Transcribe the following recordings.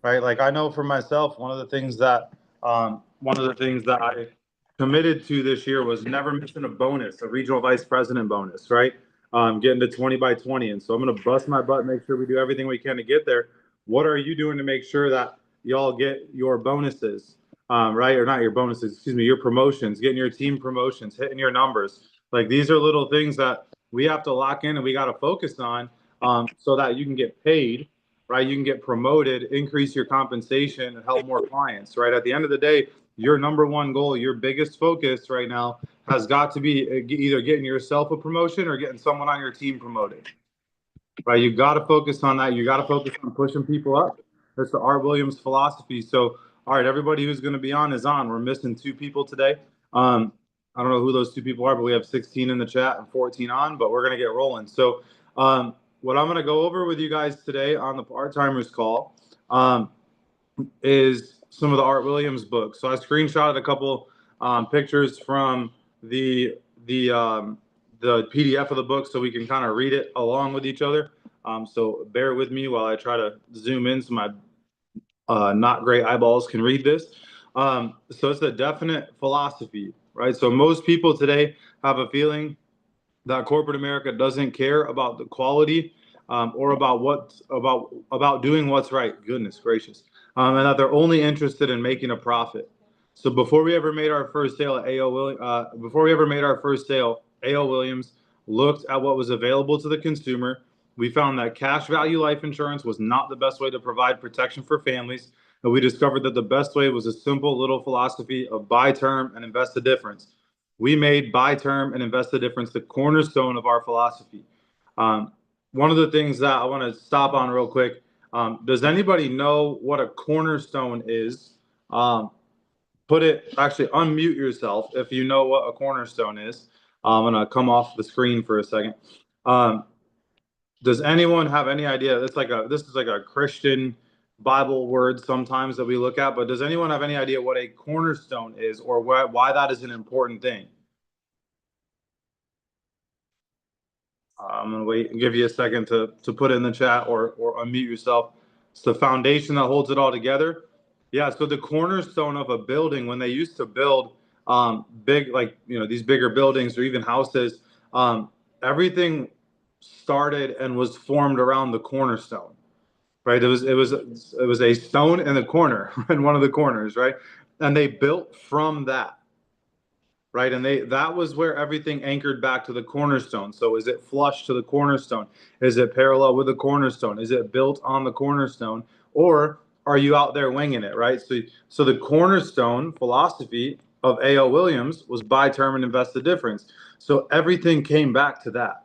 right? Like I know for myself, one of the things that I committed to this year was never missing a bonus, a regional vice president bonus, right? Getting to 20 by 20. And so I'm going to bust my butt, make sure we do everything we can to get there. What are you doing to make sure that y'all get your bonuses, right? Or not your bonuses, excuse me, your promotions, getting your team promotions, hitting your numbers. Like these are little things that we have to lock in and we got to focus on, so that you can get paid, right? You can get promoted, increase your compensation, and help more clients, right? At the end of the day, your number one goal, your biggest focus right now has got to be either getting yourself a promotion or getting someone on your team promoted, right? You got to focus on that. You got to focus on pushing people up. That's the Art Williams philosophy. So, all right, everybody who's going to be on is on. We're missing two people today. I don't know who those two people are, but we have 16 in the chat and 14 on, but we're going to get rolling. So, what I'm going to go over with you guys today on the part-timers call is some of the Art Williams books. So I screenshotted a couple pictures from the PDF of the book so we can kind of read it along with each other. So bear with me while I try to zoom in so my not great eyeballs can read this. So it's a definite philosophy, right? So most people today have a feeling that corporate America doesn't care about the quality or about doing what's right. Goodness gracious, and that they're only interested in making a profit. So before we ever made our first sale at A.O. Williams looked at what was available to the consumer. We found that cash value life insurance was not the best way to provide protection for families, and we discovered that the best way was a simple little philosophy of buy term and invest the difference. We made buy term and invest the difference the cornerstone of our philosophy. One of the things that I want to stop on real quick, does anybody know what a cornerstone is? Actually unmute yourself if you know what a cornerstone is. I'm going to come off the screen for a second. Does anyone have any idea? This is like a Christian Bible word sometimes that we look at, but does anyone have any idea what a cornerstone is or why that is an important thing? I'm going to wait and give you a second to put it in the chat or unmute yourself. It's the foundation that holds it all together. Yeah, so the cornerstone of a building, when they used to build big, like, these bigger buildings or even houses, everything started and was formed around the cornerstone, right? It was a stone in the corner, in one of the corners, right? And they built from that, right? And that was where everything anchored back to the cornerstone. So is it flush to the cornerstone? Is it parallel with the cornerstone? Is it built on the cornerstone? Or are you out there winging it, right? So the cornerstone philosophy of A.O. Williams was buy term and invest the difference. So everything came back to that,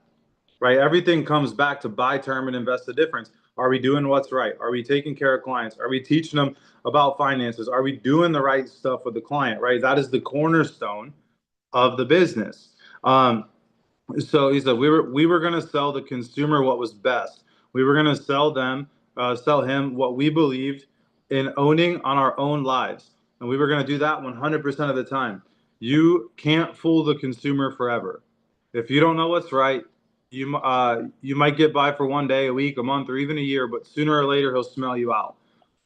right? Everything comes back to buy term and invest the difference. Are we doing what's right? Are we taking care of clients? Are we teaching them about finances? Are we doing the right stuff with the client, right? That is the cornerstone of the business. So he said we were going to sell the consumer what was best. We were going to sell him what we believed in owning on our own lives, and we were going to do that 100% of the time. You can't fool the consumer forever. If you don't know what's right, you might get by for one day, a week, a month, or even a year, but sooner or later he'll smell you out.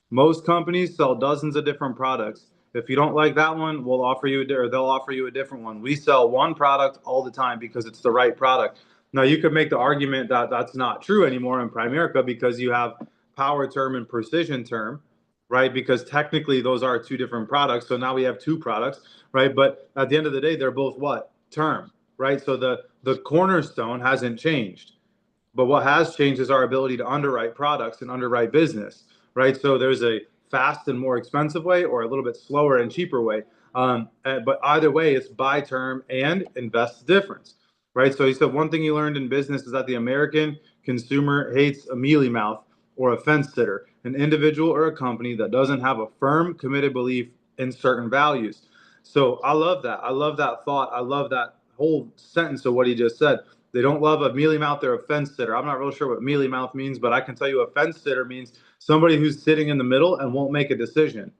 Most companies sell dozens of different products. If you don't like that one, they'll offer you a different one. We sell one product all the time because it's the right product. Now, you could make the argument that that's not true anymore in Primerica because you have power term and precision term, right? Because technically those are two different products. So now we have two products, right? But at the end of the day, they're both what? Term, right? So the cornerstone hasn't changed. But what has changed is our ability to underwrite products and underwrite business, right? So there's a fast and more expensive way or a little bit slower and cheaper way. But either way, it's buy term and invest the difference, right? So he said one thing he learned in business is that the American consumer hates a mealy mouth or a fence sitter, an individual or a company that doesn't have a firm, committed belief in certain values. So I love that. I love that thought. I love that whole sentence of what he just said. They don't love a mealy mouth or a fence sitter. I'm not real sure what mealy mouth means, but I can tell you a fence sitter means somebody who's sitting in the middle and won't make a decision,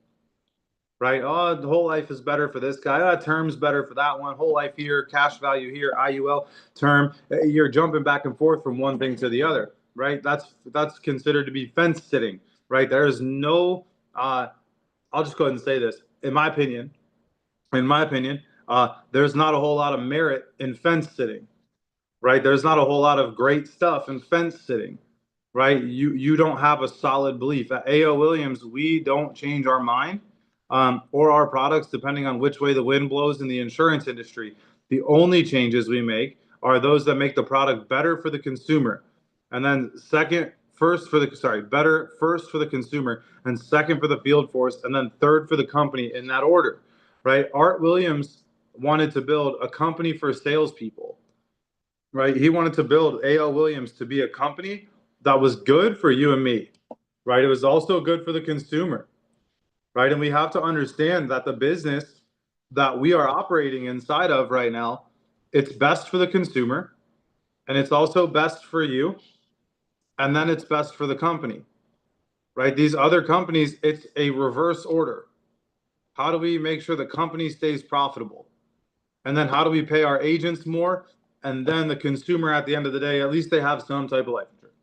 right? Oh, the whole life is better for this guy. Term's better for that one. Whole life here, cash value here, IUL term. You're jumping back and forth from one thing to the other, right? That's considered to be fence sitting, right? There is no, I'll just go ahead and say this. In my opinion, there's not a whole lot of merit in fence sitting, right? There's not a whole lot of great stuff in fence sitting, right? You don't have a solid belief. At A.O. Williams, we don't change our mind or our products depending on which way the wind blows in the insurance industry. The only changes we make are those that make the product better for the consumer. And then better first for the consumer, and second for the field force, and then third for the company in that order, right? Art Williams wanted to build a company for salespeople, right? He wanted to build A.O. Williams to be a company that was good for you and me, right? It was also good for the consumer, right? And we have to understand that the business that we are operating inside of right now, it's best for the consumer, and it's also best for you, and then it's best for the company, right? These other companies, it's a reverse order. How do we make sure the company stays profitable? And then how do we pay our agents more? And then the consumer at the end of the day, at least they have some type of life insurance,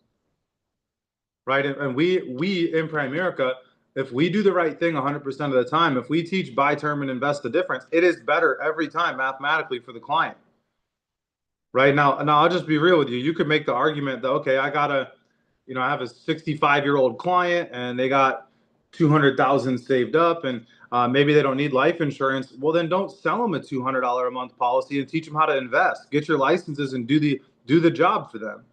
right? And we in Primerica, if we do the right thing 100% of the time, if we teach buy term and invest the difference, it is better every time mathematically for the client. Right now, I'll just be real with you. You could make the argument that, okay, I have a 65-year-old client and they got 200,000 saved up, and maybe they don't need life insurance. Well, then don't sell them a $200 a month policy and teach them how to invest. Get your licenses and do the job for them,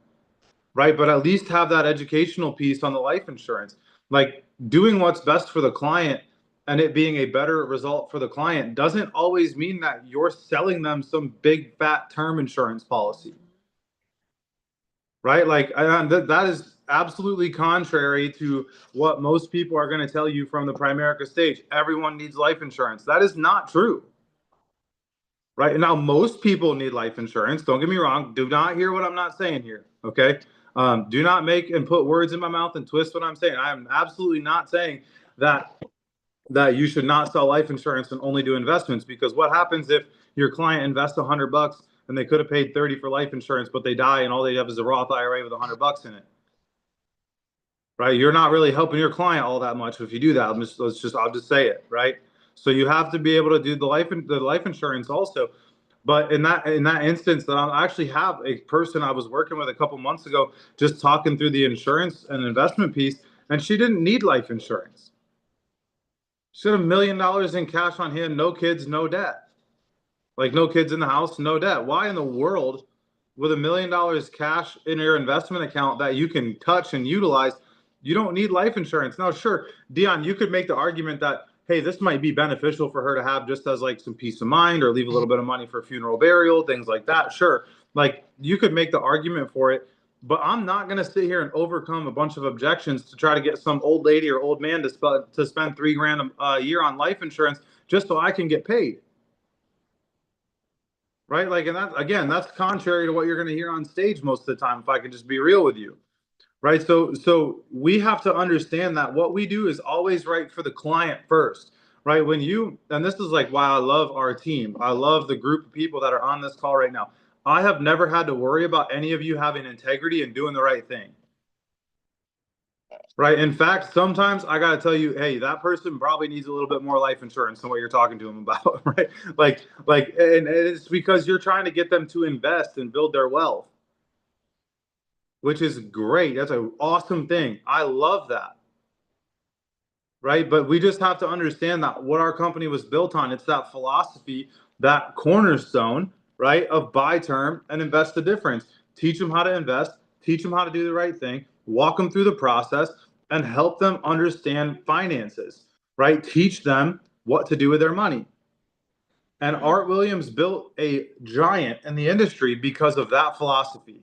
right? But at least have that educational piece on the life insurance. Like, doing what's best for the client and it being a better result for the client doesn't always mean that you're selling them some big fat term insurance policy, right? Like, that is absolutely contrary to what most people are going to tell you from the Primerica stage. Everyone needs life insurance. That is not true. Right now, most people need life insurance. Don't get me wrong. Do not hear what I'm not saying here. Okay. Do not make and put words in my mouth and twist what I'm saying. I am absolutely not saying that you should not sell life insurance and only do investments, because what happens if your client invests $100 and they could have paid 30 for life insurance, but they die and all they have is a Roth IRA with $100 in it, right? You're not really helping your client all that much if you do that. I'll just say it, right? So you have to be able to do the life insurance also. But in that instance, that I actually have a person I was working with a couple months ago, just talking through the insurance and investment piece, and she didn't need life insurance. She had $1 million in cash on hand, no kids, no debt. Like, no kids in the house, no debt. Why in the world, with $1 million cash in your investment account that you can touch and utilize, you don't need life insurance? Now, sure, Dion, you could make the argument that, hey, this might be beneficial for her to have just as like some peace of mind, or leave a little bit of money for funeral, burial, things like that. Sure, like, you could make the argument for it. But I'm not going to sit here and overcome a bunch of objections to try to get some old lady or old man to spend $3,000 a year on life insurance just so I can get paid. Right? Like, and that, again, that's contrary to what you're going to hear on stage most of the time, if I can just be real with you. Right? So we have to understand that what we do is always right for the client first. Right? And this is like why I love our team. I love the group of people that are on this call right now. I have never had to worry about any of you having integrity and doing the right thing. Right. In fact, sometimes I got to tell you, hey, that person probably needs a little bit more life insurance than what you're talking to them about. Right. And it's because you're trying to get them to invest and build their wealth, which is great. That's an awesome thing. I love that. Right. But we just have to understand that what our company was built on, it's that philosophy, that cornerstone, right, of buy term and invest the difference. Teach them how to invest, teach them how to do the right thing, walk them through the process, and help them understand finances, right? Teach them what to do with their money. And Art Williams built a giant in the industry because of that philosophy,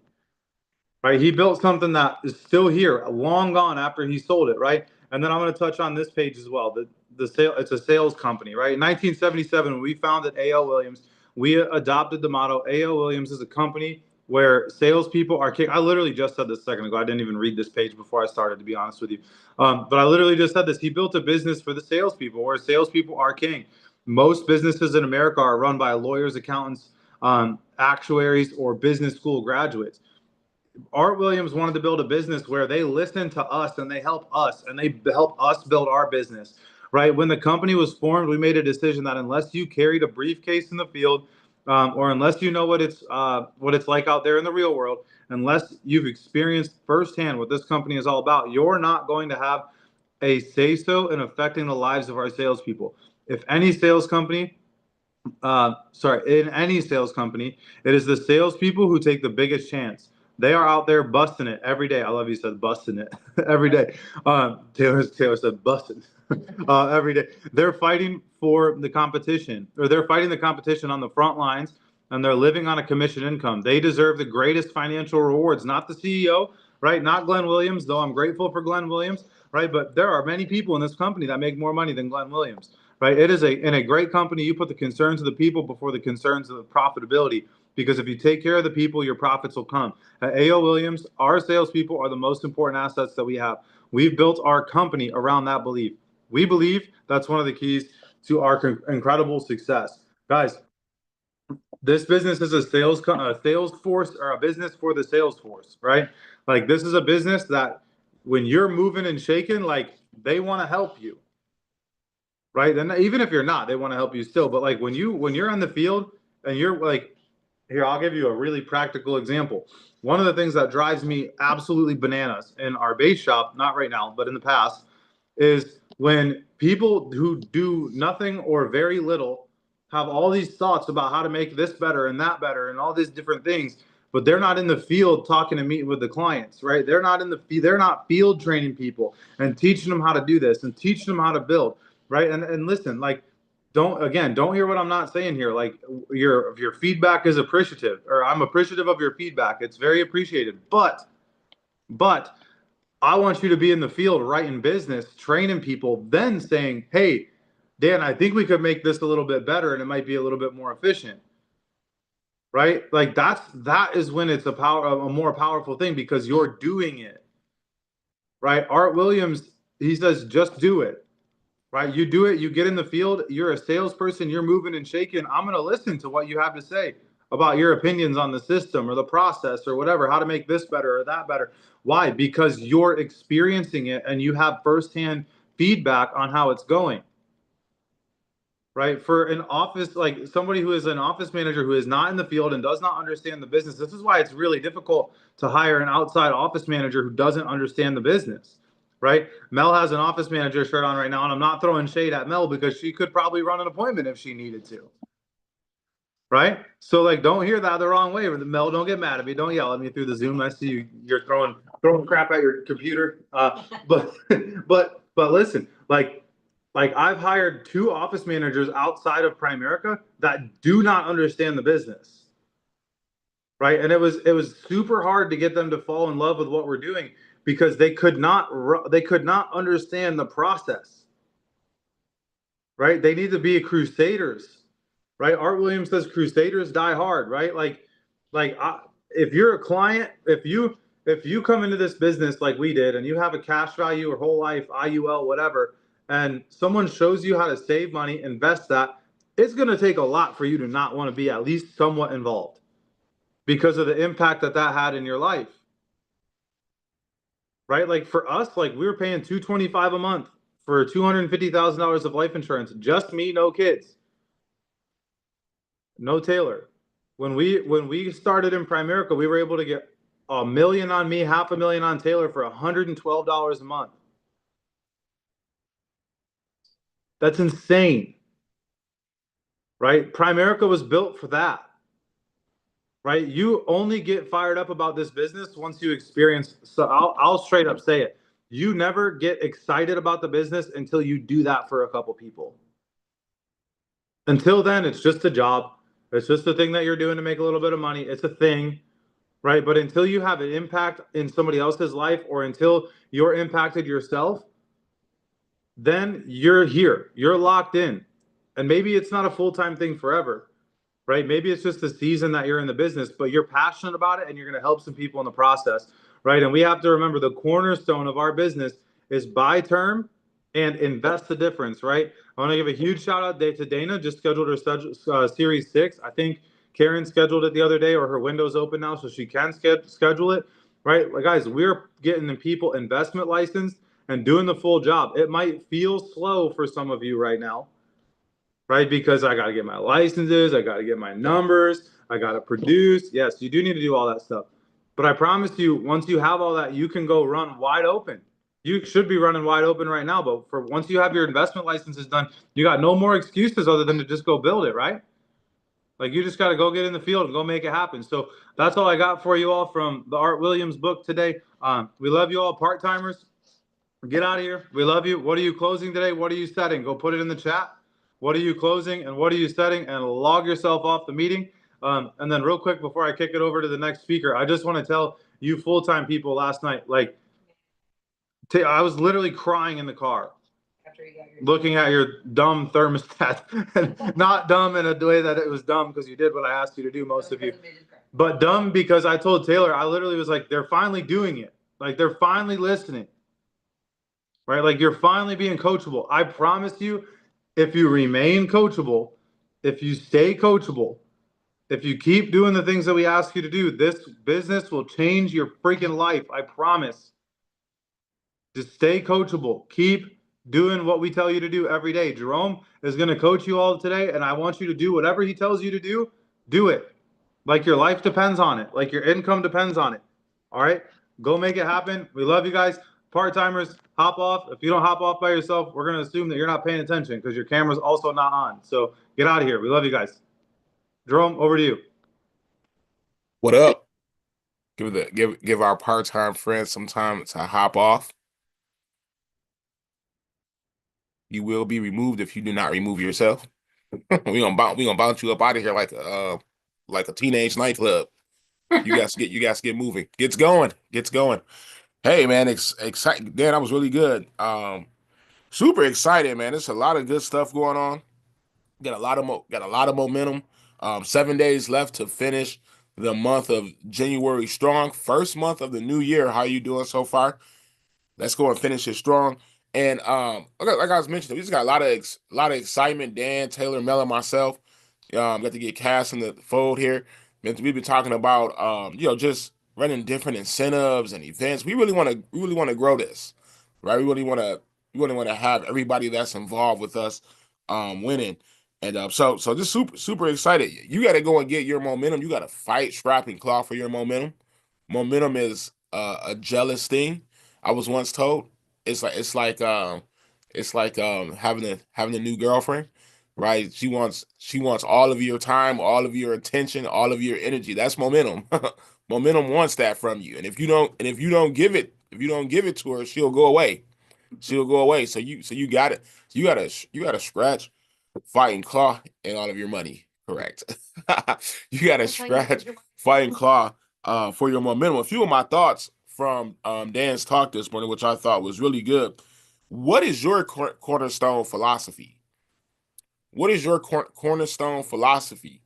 right? He built something that is still here, long gone after he sold it, right? And then I'm going to touch on this page as well. It's a sales company, right? In 1977, when we founded A.O. Williams, we adopted the motto, A.O. Williams is a company where salespeople are king. I literally just said this a second ago. I didn't even read this page before I started, to be honest with you. But I literally just said this. He built a business for the salespeople, where salespeople are king. Most businesses in America are run by lawyers, accountants, actuaries, or business school graduates. Art Williams wanted to build a business where they listen to us and they help us and they help us build our business, right? When the company was formed, we made a decision that unless you carried a briefcase in the field, or unless you know what it's like out there in the real world, unless you've experienced firsthand what this company is all about, you're not going to have a say so in affecting the lives of our salespeople. If any sales company in any sales company, it is the salespeople who take the biggest chance. They are out there busting it every day. I love you said busting it every day. Taylor said busting every day. They're fighting for the competition, or they're fighting the competition on the front lines, and they're living on a commission income. They deserve the greatest financial rewards, not the CEO, right? Not Glenn Williams, though I'm grateful for Glenn Williams, right? But there are many people in this company that make more money than Glenn Williams, right? It is in a great company, you put the concerns of the people before the concerns of the profitability, because if you take care of the people, your profits will come. At A.O. Williams, our salespeople are the most important assets that we have. We've built our company around that belief. We believe that's one of the keys to our incredible success. Guys, this business is a sales force, or a business for the sales force, right? Like, this is a business that when you're moving and shaking, like, they want to help you, right? And even if you're not, they want to help you still. But like when you're in the field and you're like, here, I'll give you a really practical example. One of the things that drives me absolutely bananas in our base shop, not right now, but in the past, is when people who do nothing or very little have all these thoughts about how to make this better and that better and all these different things, but they're not in the field talking and meeting with the clients, right? They're not field training people and teaching them how to do this and teaching them how to build, right? And listen, like, don't hear what I'm not saying here. Like, your feedback is appreciative, or I'm appreciative of your feedback. It's very appreciated. But I want you to be in the field, writing business, training people, then saying, hey, Dan, I think we could make this a little bit better and it might be a little bit more efficient. Right? Like, that is when it's a more powerful thing, because you're doing it. Right? Art Williams, he says, just do it. Right? You do it, you get in the field, you're a salesperson, you're moving and shaking. I'm going to listen to what you have to say about your opinions on the system or the process or whatever, how to make this better or that better. Why? Because you're experiencing it and you have firsthand feedback on how it's going. Right? For an office, like somebody who is an office manager who is not in the field and does not understand the business, this is why it's really difficult to hire an outside office manager who doesn't understand the business. Right? Mel has an office manager shirt on right now, and I'm not throwing shade at Mel because she could probably run an appointment if she needed to. Right? So, like, don't hear that the wrong way. Mel, don't get mad at me. Don't yell at me through the Zoom. I see you're throwing crap at your computer. But but listen, like I've hired 2 office managers outside of Primerica that do not understand the business. Right? And it was super hard to get them to fall in love with what we're doing, because they could not understand the process. Right? They need to be crusaders. Right? Art Williams says crusaders die hard, right? If you're a client, if you come into this business like we did and you have a cash value or whole life, IUL, whatever, and someone shows you how to save money, invest that, it's going to take a lot for you to not want to be at least somewhat involved, because of the impact that had in your life. Right? Like, for us, like, we were paying $225 a month for $250,000 of life insurance, just me, no kids. No Taylor. When we started in Primerica, we were able to get $1 million on me, $500,000 on Taylor for $112 a month. That's insane. Right? Primerica was built for that. Right? You only get fired up about this business once you experience. So I'll straight up say it. You never get excited about the business until you do that for a couple people. Until then, it's just a job. It's just a thing that you're doing to make a little bit of money. It's a thing, right? But until you have an impact in somebody else's life, or until you're impacted yourself, then you're here. You're locked in. And maybe it's not a full-time thing forever, right? Maybe it's just a season that you're in the business, but you're passionate about it and you're going to help some people in the process, right? And we have to remember the cornerstone of our business is buy term and invest the difference, right? I want to give a huge shout out to Dana, just scheduled her Series 6. I think Karen scheduled it the other day, or her window's open now, so she can schedule it. right? Like, guys, we're getting the people investment licensed and doing the full job. It might feel slow for some of you right now, right? Because I got to get my licenses, I got to get my numbers, I got to produce. Yes, you do need to do all that stuff. But I promise you, once you have all that, you can go run wide open. You should be running wide open right now, but for once you have your investment licenses done, you got no more excuses other than to just go build it, right? Like, you just got to go get in the field and go make it happen. So that's all I got for you all from the Art Williams book today. We love you all, part-timers. Get out of here. We love you. What are you closing today? What are you setting? Go put it in the chat. What are you closing and what are you setting? And log yourself off the meeting. And then real quick before I kick it over to the next speaker, I just want to tell you full-time people last night, like, I was literally crying in the car looking at your dumb thermostat. Not dumb in a way that it was dumb because you did what I asked you to do, most of you, but dumb because I told Taylor, I literally was like, they're finally doing it. Like, they're finally listening, right? Like, you're finally being coachable. I promise you, if you remain coachable, if you stay coachable, if you keep doing the things that we ask you to do, this business will change your freaking life. I promise. Just stay coachable. Keep doing what we tell you to do every day. Jerome is going to coach you all today, and I want you to do whatever he tells you to do. Do it. Like your life depends on it. Like your income depends on it. All right? Go make it happen. We love you guys. Part-timers, hop off. If you don't hop off by yourself, we're going to assume that you're not paying attention because your camera's also not on. So get out of here. We love you guys. Jerome, over to you. What up? Give our part-time friends some time to hop off. You will be removed if you do not remove yourself. we gonna bounce you up out of here like a teenage nightclub. You guys get moving. Gets going. Hey man, exciting. Dan, that was really good. Super excited, man. There's a lot of good stuff going on. Got a lot of momentum. 7 days left to finish the month of January strong. First month of the new year. How you doing so far? Let's go and finish it strong. And like I was mentioning, we just got a lot of excitement. Dan, Taylor, Mel, and myself got to get cast in the fold here. We've been talking about just running different incentives and events. We really want to grow this, right? We really want to have everybody that's involved with us winning. And so just super excited. You got to go and get your momentum. You got to fight, scrap, and claw for your momentum. Momentum is a jealous thing. I was once told it's like having a new girlfriend, right? She wants all of your time, all of your attention, all of your energy. That's momentum. Momentum wants that from you, and if you don't give it to her, she'll go away. So you got it. You gotta scratch, fight, and claw, and all of your money. Correct. You gotta scratch, fight, and claw for your momentum. A few of my thoughts from Dan's talk this morning, which I thought was really good. What is your cornerstone philosophy? What is your cornerstone philosophy?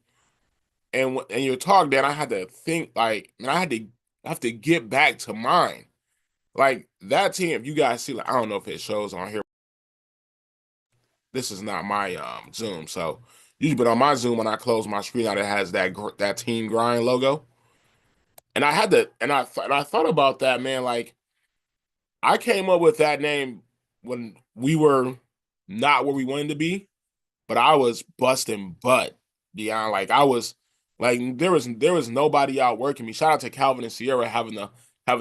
And your talk, Dan, I had to think like, man, I have to get back to mine. Like that team, if you guys see, like, I don't know if it shows on here. This is not my Zoom, so usually, but on my Zoom, when I close my screen out, it has that Team Grind logo. And I had to, and I thought about that, man. Like, I came up with that name when we were not where we wanted to be, but I was busting butt beyond. Like, I was like, there was nobody out working me. Shout out to Calvin and Sierra having the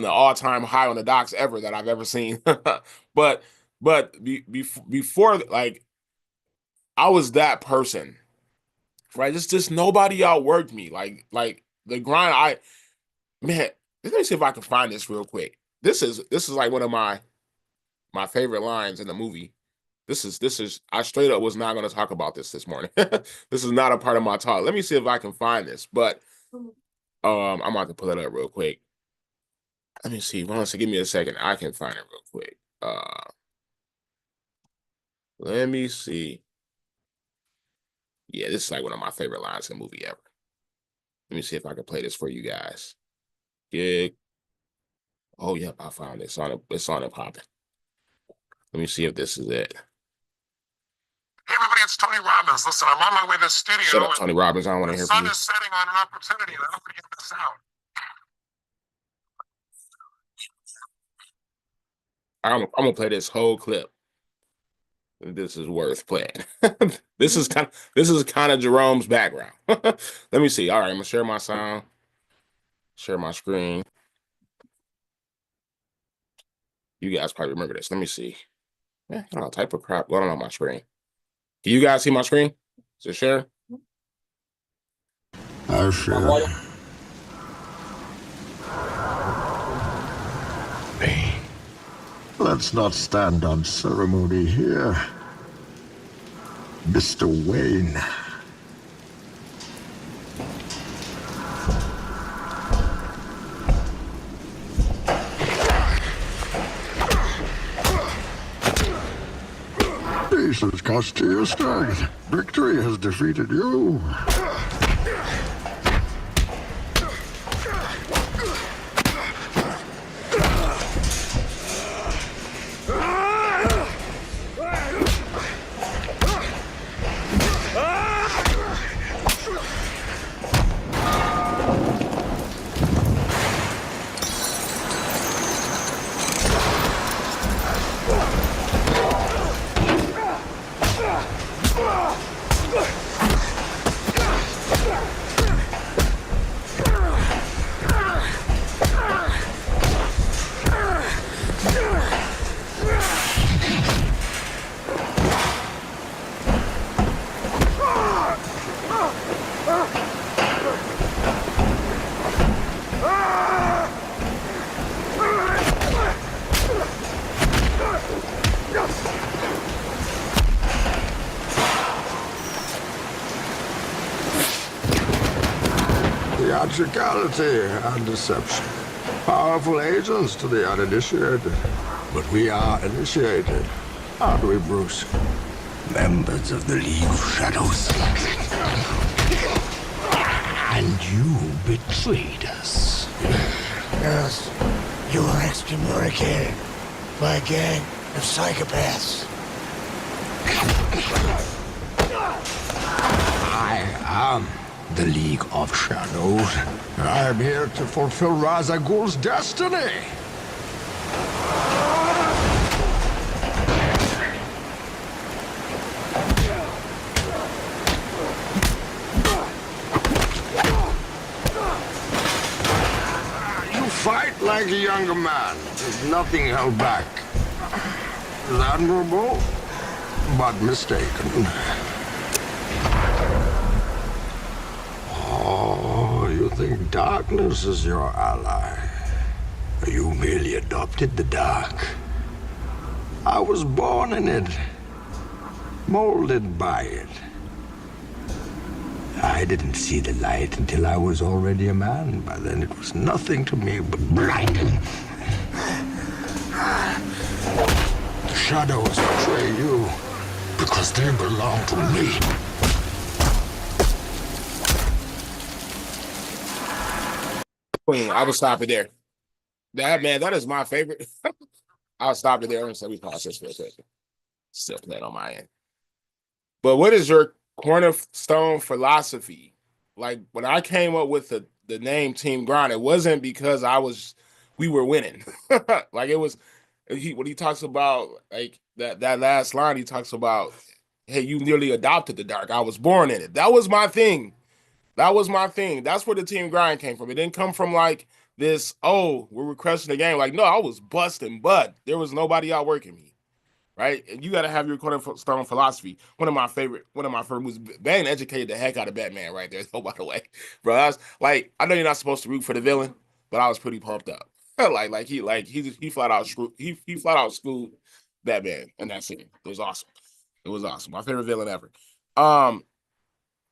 all-time high on the docks ever that I've ever seen. but before, like, I was that person, right? Just nobody outworked me. Like the grind. Man, let me see if I can find this real quick. This is like one of my favorite lines in the movie. This is I straight up was not going to talk about this morning. This is not a part of my talk. Let me see if I can find this. But I'm about to pull it up real quick. Let me see. Once give me a second. I can find it real quick. Let me see. Yeah, this is like one of my favorite lines in the movie ever. Let me see if I can play this for you guys. Yeah. Oh, yep, I found it. It's on it popping. Let me see if this is it. Hey everybody, it's Tony Robbins. Listen, I'm on my way to the studio. Shut up, Tony Robbins. I don't want to hear from you. The sun is setting on an opportunity, and I don't want to get this out. I'm gonna play this whole clip. This is worth playing. This is kind of Jerome's background. Let me see. All right, I'm gonna share my sound, share my screen. You guys probably remember this. Let me see. All type of crap going on my screen. Can you guys see my screen? Is it sharing? I'll share. Let's not stand on ceremony here. Mr. Wayne. Peace has cost you your strength. Victory has defeated you. Theatricality and deception. Powerful agents to the uninitiated. But we are initiated, aren't we, Bruce? Members of the League of Shadows. And you betrayed us. Yes, you were excommunicated by a gang of psychopaths. I am the League of Shadows. I am here to fulfill Ra's al Ghul's destiny. You fight like a younger man. There's nothing held back. It's admirable, but mistaken. Oh, you think darkness is your ally? You merely adopted the dark. I was born in it, molded by it. I didn't see the light until I was already a man. By then it was nothing to me but blinding. The shadows betray you because they belong to me. I would stop it there. That is my favorite. I'll stop it there and say we pause this for a second. Still playing on my end. But what is your cornerstone philosophy? Like when I came up with the name Team Grind, it wasn't because we were winning. Like it was when he talks about like that last line, he talks about, hey, you nearly adopted the dark. I was born in it. That was my thing. That was my thing. That's where the Team Grind came from. It didn't come from like this, oh, we're crushing the game. Like, no, I was busting butt. There was nobody outworking me. Right? And you got to have your cornerstone philosophy. One of my favorite movies. Bane educated the heck out of Batman right there. Oh, by the way, bro, I was like, I know you're not supposed to root for the villain, but I was pretty pumped up. he flat out schooled Batman in that scene. It was awesome. It was awesome. My favorite villain ever.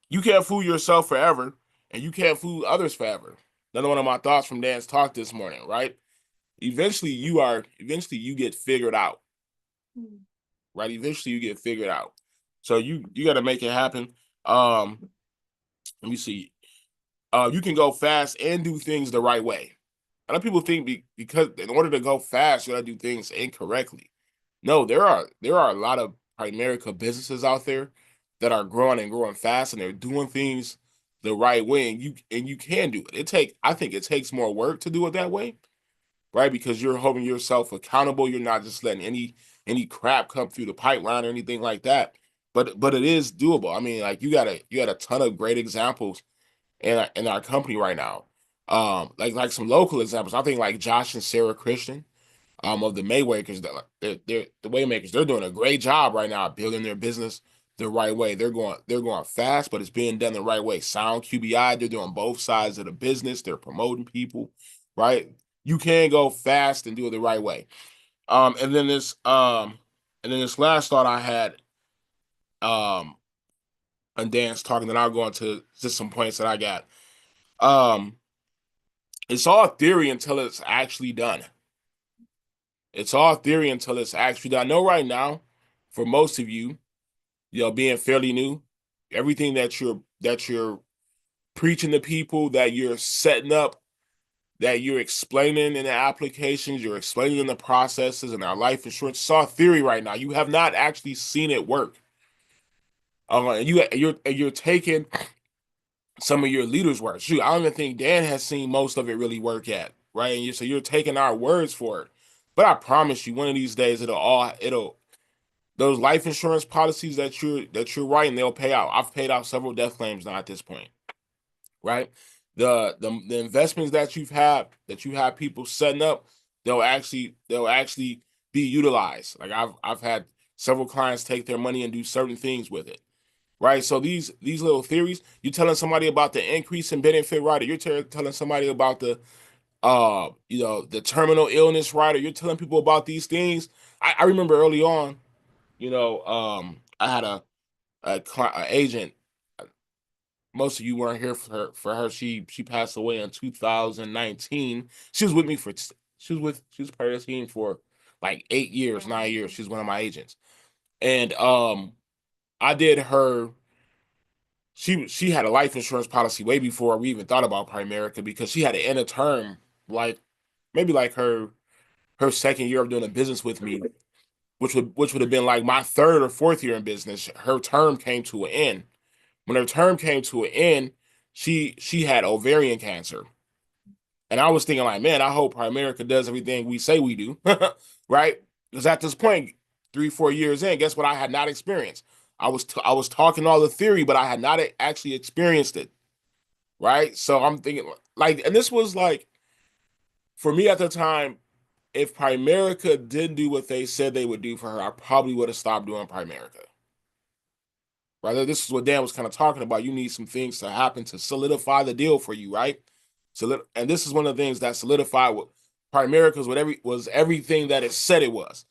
You can't fool yourself forever, and you can't fool others forever. Another one of my thoughts from Dan's talk this morning, right? Eventually you get figured out. Right? Eventually you get figured out. So you got to make it happen. Let me see. You can go fast and do things the right way. A lot of people think because in order to go fast, you got to do things incorrectly. No, there are a lot of Primerica businesses out there that are growing fast, and they're doing things the right way, and you can do it. I think it takes more work to do it that way, right? Because you're holding yourself accountable. You're not just letting any crap come through the pipeline or anything like that. But it is doable. I mean, like you got a ton of great examples in our company right now. Like some local examples. I think like Josh and Sarah Christian, of the Maymakers. They're the Waymakers. They're doing a great job right now building their business the right way. They're going fast, but it's being done the right way. Sound QBI. They're doing both sides of the business. They're promoting people, right? You can go fast and do it the right way. And then this last thought I had, and Dan's talking, then I'll go into just some points that I got. It's all theory until it's actually done. It's all theory until it's actually done. I know right now, for most of you, being fairly new, everything that you're preaching to people, that you're setting up, that you're explaining in the applications, you're explaining in the processes and our life insurance, it's all theory right now. You have not actually seen it work. You're taking some of your leaders' work. Shoot, I don't even think Dan has seen most of it really work yet, right? And so you're taking our words for it. But I promise you, one of these days those life insurance policies that you're writing, they'll pay out. I've paid out several death claims now at this point, right? The investments that you have people setting up, they'll actually be utilized. Like I've had several clients take their money and do certain things with it, right? So these little theories, you're telling somebody about the increase in benefit rider, you're telling somebody about the the terminal illness rider, you're telling people about these things. I remember early on, I had a agent. Most of you weren't here for her. She passed away in 2019. She was part of the team for like 8 years, 9 years. She's one of my agents. And I did her. She had a life insurance policy way before we even thought about Primerica, because she had to end a term like maybe like her second year of doing a business with me, which would have been like my third or fourth year in business. Her term came to an end. When her term came to an end, she had ovarian cancer. And I was thinking like, man, I hope Primerica does everything we say we do, right? Because at this point, 3-4 years in, guess what I had not experienced? I was talking all the theory, but I had not actually experienced it, right? So I'm thinking like, and this was like, for me at the time, if Primerica didn't do what they said they would do for her, I probably would have stopped doing Primerica. Right? This is what Dan was kind of talking about. You need some things to happen to solidify the deal for you, right? And this is one of the things that solidified what Primerica was everything that it said it was.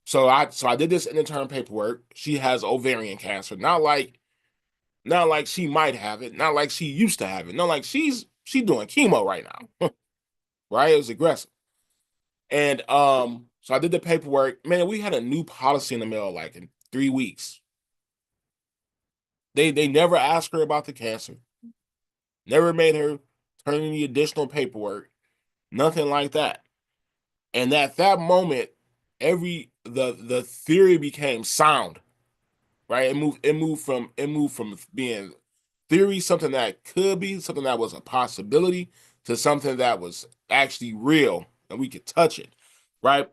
So I did this intern paperwork. She has ovarian cancer. Not like she might have it, not like she used to have it. No, like she's doing chemo right now. Right? It was aggressive. And so I did the paperwork. Man, we had a new policy in the mail like in 3 weeks. They never asked her about the cancer. Never made her turn in the additional paperwork. Nothing like that. And at that moment, the theory became sound. Right? It moved from being theory, something that could be, something that was a possibility, to something that was actually real and we could touch it. Right?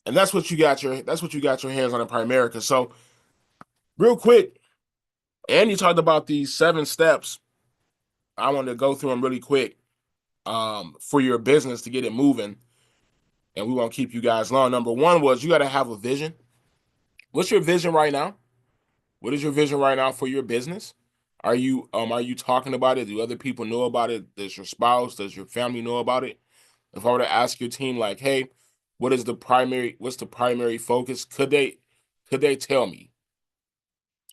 And that's what you got your hands on in Primerica. So real quick, and you talked about these 7 steps. I wanted to go through them really quick for your business to get it moving. And we won't keep you guys long. Number 1 was you got to have a vision. What's your vision right now? What is your vision right now for your business? Are you talking about it? Do other people know about it? Does your spouse, does your family know about it? If I were to ask your team, like, hey, what's the primary focus? Could they tell me?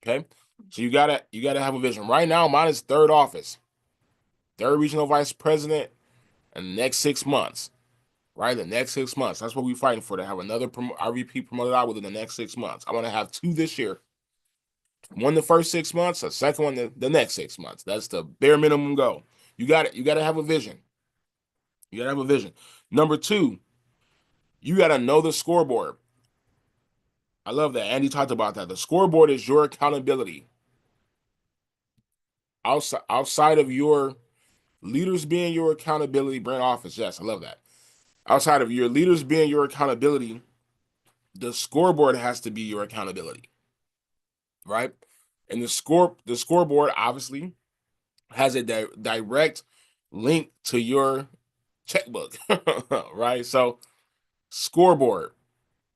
Okay. So you gotta have a vision. Right now, mine is 3rd office, 3rd regional vice president, in the next 6 months. Right, the next 6 months. That's what we're fighting for, to have another RVP promoted out within the next 6 months. I want to have 2 this year. 1 the first 6 months, a second one the next 6 months. That's the bare minimum goal. You got to have a vision. You got to have a vision. Number 2, you got to know the scoreboard. I love that. Andy talked about that. The scoreboard is your accountability. Outside of your leaders being your accountability, brand office. Yes, I love that. outside of your leaders being your accountability, the scoreboard has to be your accountability, right? And the scoreboard obviously has a direct link to your checkbook, right? So scoreboard,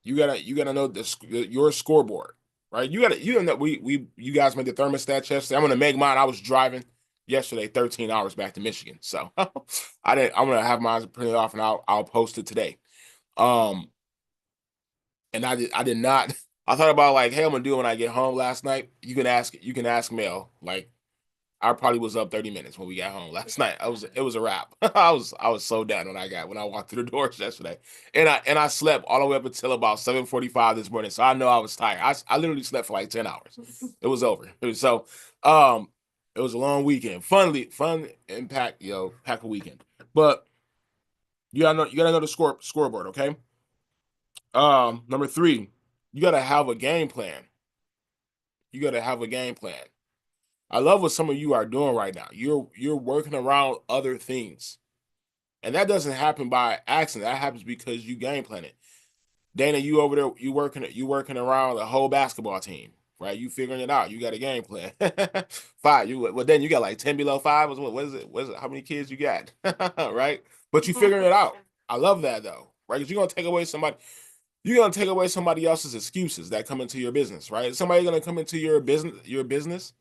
you gotta know your scoreboard, right? You know you guys made the thermostat yesterday. I'm gonna make mine. I was driving yesterday 13 hours back to Michigan, so I'm gonna have mine printed off and I'll post it today. And I did not. I thought about like, hey, I'm gonna do it when I get home last night. You can ask Mel. Like, I probably was up 30 minutes when we got home last night. It was a wrap. I was so done when I walked through the doors yesterday. And I slept all the way up until about 7:45 this morning. So I know I was tired. I literally slept for like 10 hours. It was over. So it was a long weekend. Fun and packed a weekend. But you gotta know the scoreboard, okay? Number 3, you gotta have a game plan. You gotta have a game plan. I love what some of you are doing right now. You're working around other things. And that doesn't happen by accident. That happens because you game plan it. Dana, you over there, you working around the whole basketball team, right? You figuring it out. You got a game plan. 5. Then you got like 10 below 5. What is it? How many kids you got? Right? But you figuring it out. I love that though, right? Because you're gonna take away somebody else's excuses that come into your business, right? Somebody's gonna come into your business,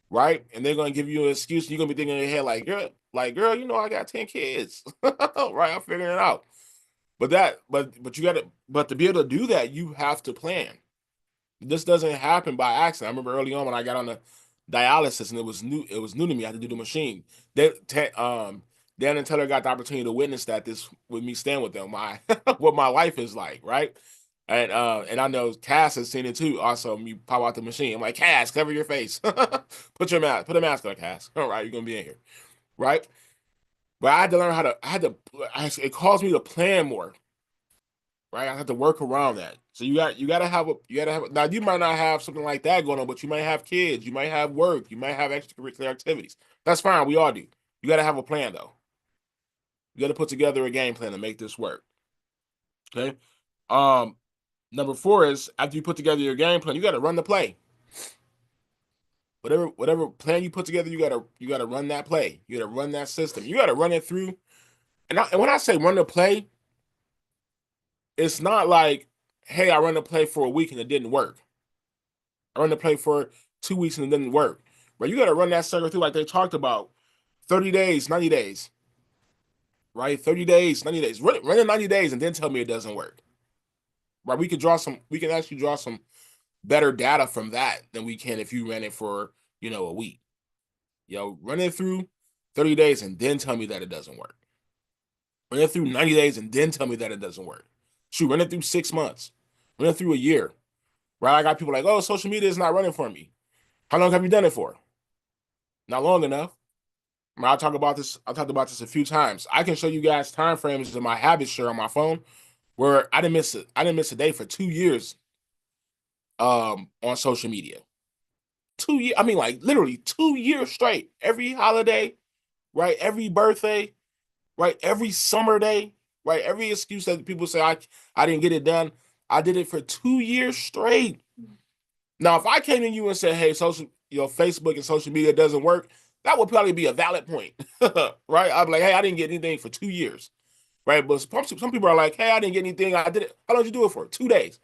right? And they're gonna give you an excuse. You're gonna be thinking in your head like, girl, you know I got 10 kids, right? I'm figuring it out. But to be able to do that, you have to plan. This doesn't happen by accident. I remember early on when I got on the dialysis and it was new to me. I had to do the machine. Dan and Taylor got the opportunity to witness that this with me staying with them, what my life is like, right? And I know Cass has seen it too. Also, me pop out the machine. I'm like, Cass, cover your face. Put a mask on, Cass. All right, you're gonna be in here, right? But I had to learn it caused me to plan more, right? I had to work around that. So you gotta have now you might not have something like that going on, but you might have kids, you might have work, you might have extracurricular activities. That's fine. We all do. You gotta have a plan though. You gotta put together a game plan to make this work. Okay. Number 4 is after you put together your game plan, you gotta run the play. Whatever plan you put together, you gotta run that play. You gotta run that system. You gotta run it through. And when I say run the play, it's not like, hey, I run the play for a week and it didn't work. I run the play for 2 weeks and it didn't work. But you gotta run that circle through like they talked about. 30 days, 90 days. Right? 30 days, 90 days. Run it 90 days and then tell me it doesn't work. Right? We can actually draw some better data from that than we can if you ran it for, a week. Run it through 30 days and then tell me that it doesn't work. Run it through 90 days and then tell me that it doesn't work. Shoot, run it through 6 months. Run it through a year. Right? I got people like, oh, social media is not running for me. How long have you done it for? Not long enough. I talked about this a few times. I can show you guys time frames in my habit share on my phone where I didn't miss a day for 2 years on social media. 2 years, I mean like literally 2 years straight. Every holiday, right? Every birthday, right? Every summer day, right? Every excuse that people say I didn't get it done. I did it for 2 years straight. Now, if I came to you and said, hey, Facebook and social media doesn't work, that would probably be a valid point, right? I'd be like, hey, I didn't get anything for 2 years, right? But some people are like, hey, I didn't get anything. I did it. How long did you do it for? 2 days.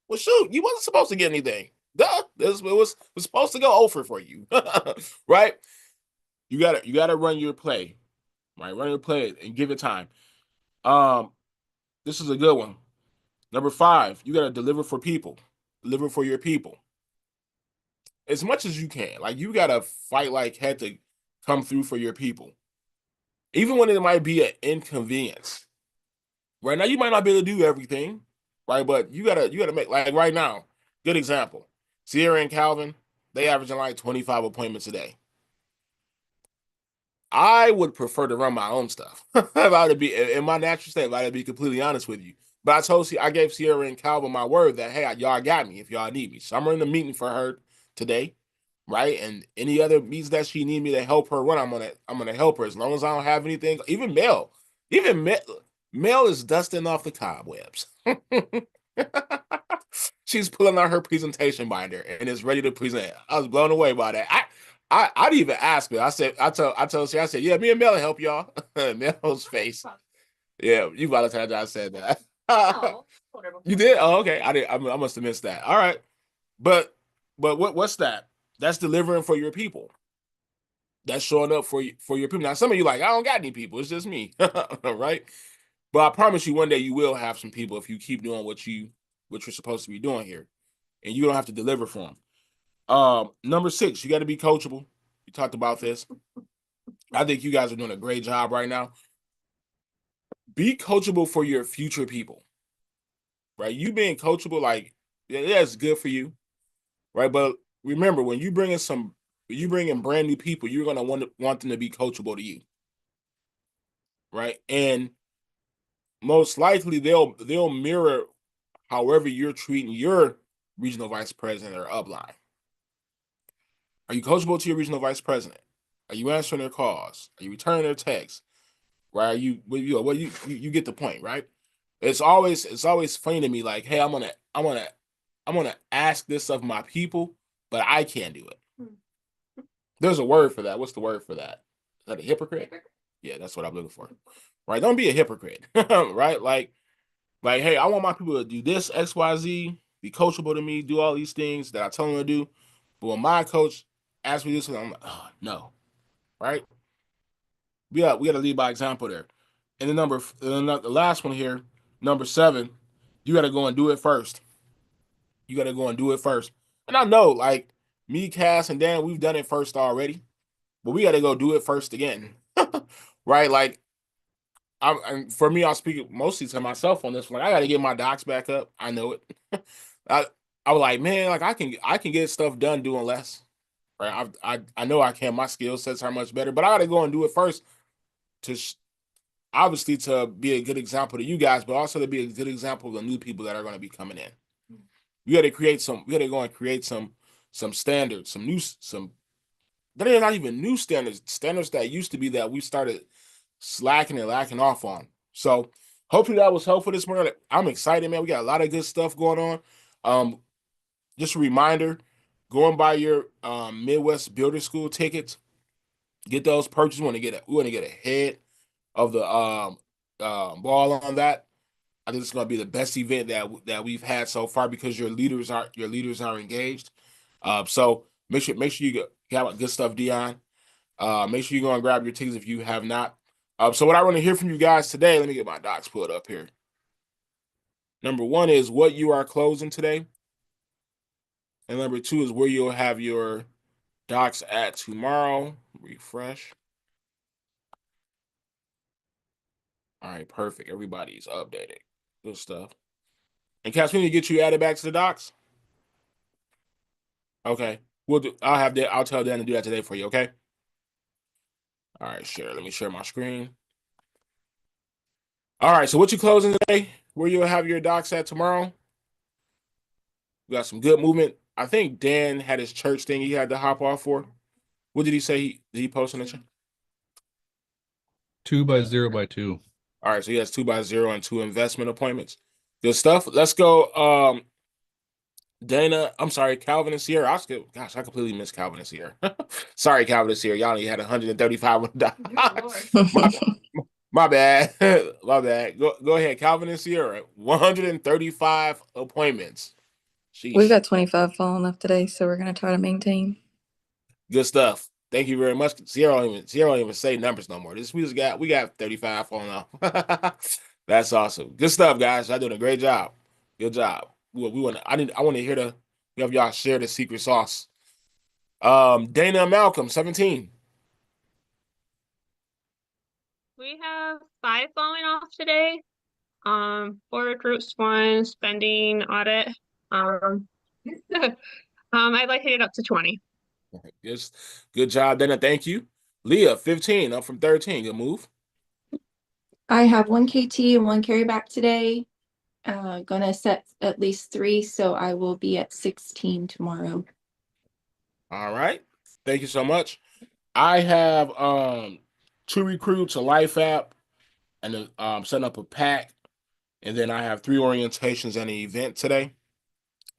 Well, shoot, you wasn't supposed to get anything. Duh. It was supposed to go over for you, right? You gotta run your play, right? Run your play and give it time. This is a good one. Number 5, you gotta deliver for people. Deliver for your people. As much as you can. Like, you gotta fight like heck to come through for your people. Even when it might be an inconvenience. Right now, you might not be able to do everything, right? But you gotta make, like right now, good example. Sierra and Calvin, they averaging like 25 appointments a day. I would prefer to run my own stuff. If I would be in my natural state, if I would be completely honest with you. But I gave Sierra and Calvin my word that, hey, y'all got me if y'all need me. So I'm running the meeting for her today, right? And any other meetings that she need me to help her run, I'm gonna help her as long as I don't have anything. Even Mel, Mel is dusting off the cobwebs. She's pulling out her presentation binder and is ready to present. I was blown away by that. I didn't even ask her. I told her, I said, yeah, me and Mel will help y'all. Mel's face. Yeah, you Valentine's I said that. You did? Oh, okay. I must have missed that. All right. But what's that? That's delivering for your people. That's showing up for your people. Now, some of you like, I don't got any people. It's just me. Right? But I promise you one day you will have some people if you keep doing what you're supposed to be doing here. And you don't have to deliver for them. Number 6, you got to be coachable. We talked about this. I think you guys are doing a great job right now. Be coachable for your future people. Right? You being coachable, like, yeah, it's good for you. Right? But remember, when you bring in brand new people, you're gonna want them to be coachable to you. Right? And most likely they'll mirror however you're treating your regional vice president or upline. Are you coachable to your regional vice president? Are you answering their calls? Are you returning their texts? Right? You get the point, right? It's always funny to me, like, hey, I'm gonna ask this of my people, but I can't do it. There's a word for that. What's the word for that? Is that a hypocrite? Yeah, that's what I'm looking for. Right? Don't be a hypocrite. Right? Like, hey, I want my people to do this, X, Y, Z, be coachable to me, do all these things that I tell them to do. But when my coach asks me this, I'm like, oh, no. Right? We got to lead by example there. And the last one here, number 7, you got to go and do it first. You got to go and do it first. And I know, like, me, Cass, and Dan, we've done it first already, but we got to go do it first again. Right? Like, for me, I'll speak mostly to myself on this one. I got to get my docs back up. I know it. I was like, man, like I can get stuff done doing less. Right? I know I can. My skill sets are much better, but I got to go and do it first obviously to be a good example to you guys, but also to be a good example of the new people that are going to be coming in. We got to go and create some standards, they're not even new standards that used to be that we started slacking and lacking off on. So hopefully that was helpful this morning. I'm excited, man. We got a lot of good stuff going on. Just a reminder, go and buy your Midwest Builder School tickets. Get those purchased. We want to get ahead of the ball on that. I think it's going to be the best event that we've had so far because your leaders are engaged. So make sure you have good stuff, Dion. Make sure you go and grab your tickets if you have not. So what I want to hear from you guys today, let me get my docs pulled up here. Number 1 is what you are closing today. And number 2 is where you'll have your docs at tomorrow. Refresh. All right, perfect. Everybody's updated. Good stuff. And Cass, we need to get you added back to the docs. Okay. I'll tell Dan to do that today for you, okay? All right, share. Let me share my screen. All right, so what you closing today? Where you'll have your docs at tomorrow? We got some good movement. I think Dan had his church thing he had to hop off for. What did he say? Did he post on the chat? 2 by 0 by 2. All right, so he has 2 by 0 and 2 investment appointments. Good stuff. Let's go. Dana, I'm sorry, Calvin and Sierra. I completely missed Calvin and Sierra. Sorry, Calvin and Sierra. Y'all only had 135. My bad. My bad. Go ahead, Calvin and Sierra. 135 appointments. Sheesh. We've got 25 falling off today, so we're going to try to maintain. Good stuff. Thank you very much. Sierra don't even say numbers no more. We got 35 falling off. That's awesome. Good stuff, guys. Y'all doing a great job. Good job. I want to hear y'all share the secret sauce. Dana Malcolm, 17. We have 5 falling off today. 4 recruits, 1 spending audit. I'd like to get up to 20. Yes, good job, Dana. Thank you. Leah, 15, up from 13. Good move. I have 1 KT and 1 carry back today. Gonna set at least 3, so I will be at 16 tomorrow. All right. Thank you so much. I have 2 recruits, a life app, and setting up a pack. And then I have 3 orientations and an event today.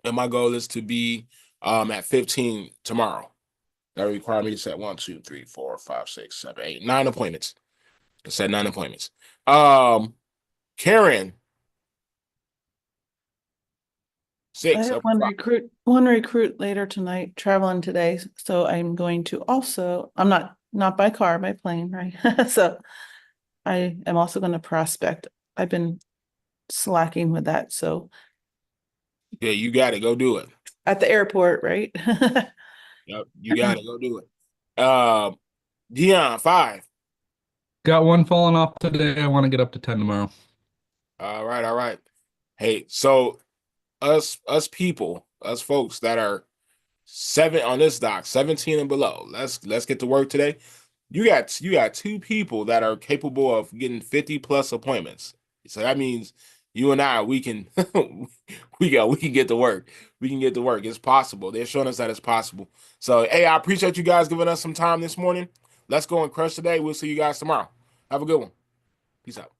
And my goal is to be at 15 tomorrow. That would require me to set 1, 2, 3, 4, 5, 6, 7, 8, 9 appointments. I said 9 appointments. Karen. 6. I have up one top. recruit later tonight, traveling today, so I'm going to also, I'm not by car, by plane, right? So I am also going to prospect. I've been slacking with that, so Yeah, you got it. Go do it. at the airport, right? Yep, you got it. Go do it. Dion, 5. Got one falling off today. I want to get up to 10 tomorrow. All right. Hey, so us people, us folks that are 7 on this doc, 17 and below. Let's get to work today. You got 2 people that are capable of getting 50+ appointments. So that means you and I, we can we can get to work. We can get to work. It's possible. They're showing us that it's possible. So hey, I appreciate you guys giving us some time this morning. Let's go and crush today. We'll see you guys tomorrow. Have a good one. Peace out.